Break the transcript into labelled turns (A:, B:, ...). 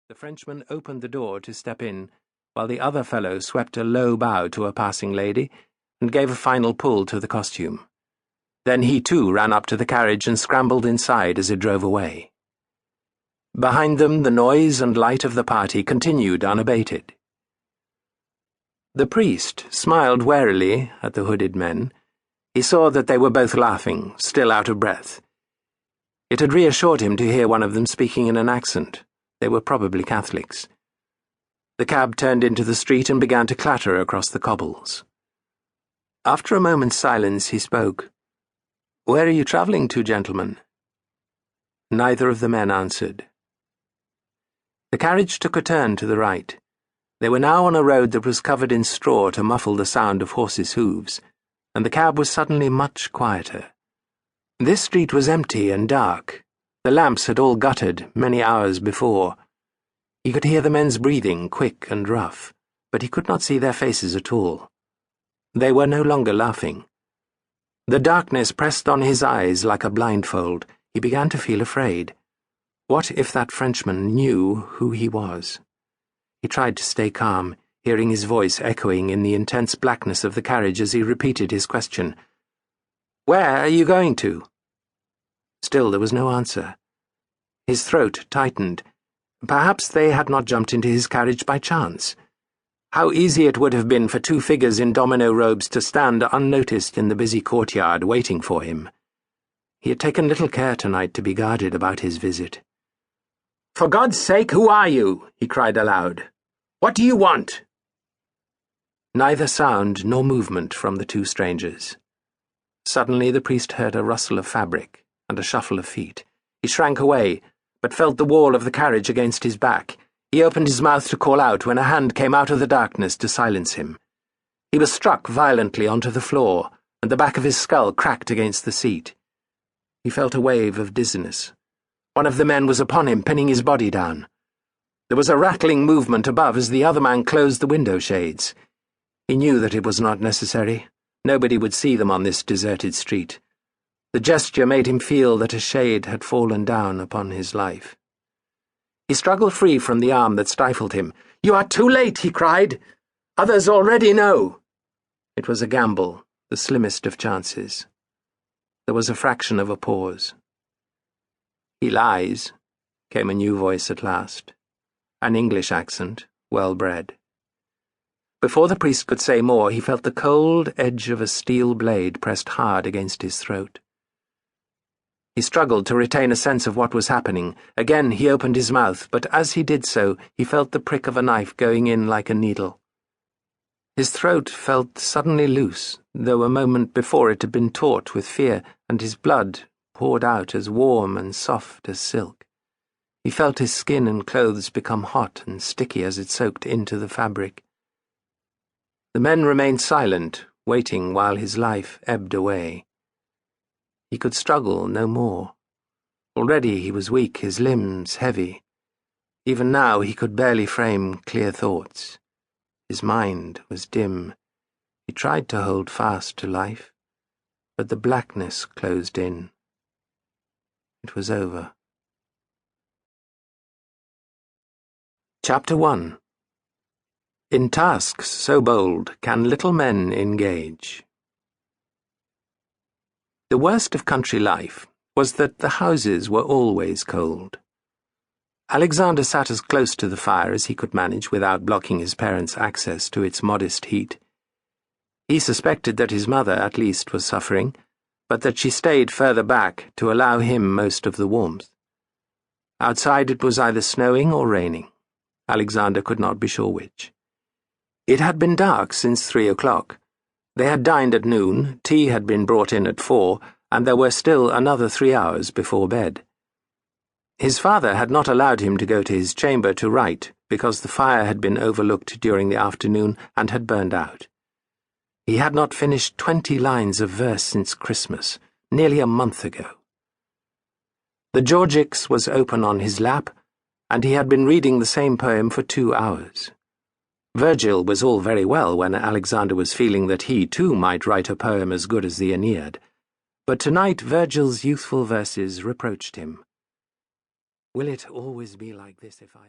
A: The Frenchman opened the door to step in, while the other fellow swept a low bow to a passing lady and gave a final pull to the costume. Then he too ran up to the carriage and scrambled inside as it drove away. Behind them, the noise and light of the party continued unabated. The priest smiled warily at the hooded men. He saw that they were both laughing, still out of breath. It had reassured him to hear one of them speaking in an accent. They were probably Catholics. The cab turned into the street and began to clatter across the cobbles. After a moment's silence, he spoke. "Where are you travelling to, gentlemen?" Neither of the men answered. The carriage took a turn to the right. They were now on a road that was covered in straw to muffle the sound of horses' hooves, and the cab was suddenly much quieter. This street was empty and dark. The lamps had all guttered many hours before. He could hear the men's breathing, quick and rough, but he could not see their faces at all. They were no longer laughing. The darkness pressed on his eyes like a blindfold. He began to feel afraid. What if that Frenchman knew who he was? He tried to stay calm, hearing his voice echoing in the intense blackness of the carriage as he repeated his question. "Where are you going to?" Still there was no answer. His throat tightened. Perhaps they had not jumped into his carriage by chance. How easy it would have been for two figures in domino robes to stand unnoticed in the busy courtyard waiting for him. He had taken little care tonight to be guarded about his visit. "For God's sake, who are you?" he cried aloud. "What do you want?" Neither sound nor movement from the two strangers. Suddenly the priest heard a rustle of fabric and a shuffle of feet. He shrank away, but felt the wall of the carriage against his back. He opened his mouth to call out when a hand came out of the darkness to silence him. He was struck violently onto the floor, and the back of his skull cracked against the seat. He felt a wave of dizziness. One of the men was upon him, pinning his body down. There was a rattling movement above as the other man closed the window shades. He knew that it was not necessary. Nobody would see them on this deserted street. The gesture made him feel that a shade had fallen down upon his life. He struggled free from the arm that stifled him. "You are too late," he cried. "Others already know." It was a gamble, the slimmest of chances. There was a fraction of a pause. "He lies," came a new voice at last. An English accent, well-bred. Before the priest could say more, he felt the cold edge of a steel blade pressed hard against his throat. He struggled to retain a sense of what was happening. Again he opened his mouth, but as he did so, he felt the prick of a knife going in like a needle. His throat felt suddenly loose, though a moment before it had been taut with fear, and his blood poured out as warm and soft as silk. He felt his skin and clothes become hot and sticky as it soaked into the fabric. The men remained silent, waiting while his life ebbed away. He could struggle no more. Already he was weak, his limbs heavy. Even now he could barely frame clear thoughts. His mind was dim. He tried to hold fast to life, but the blackness closed in. It was over. Chapter 1. In tasks so bold can little men engage. The worst of country life was that the houses were always cold. Alexander sat as close to the fire as he could manage without blocking his parents' access to its modest heat. He suspected that his mother, at least, was suffering, but that she stayed further back to allow him most of the warmth. Outside it was either snowing or raining. Alexander could not be sure which. It had been dark since 3 o'clock. They had dined at noon, tea had been brought in at 4, and there were still another 3 hours before bed. His father had not allowed him to go to his chamber to write because the fire had been overlooked during the afternoon and had burned out. He had not finished 20 lines of verse since Christmas, nearly a month ago. The Georgics was open on his lap, and he had been reading the same poem for 2 hours. Virgil was all very well when Alexander was feeling that he, too, might write a poem as good as the Aeneid. But tonight Virgil's youthful verses reproached him. "Will it always be like this if I..."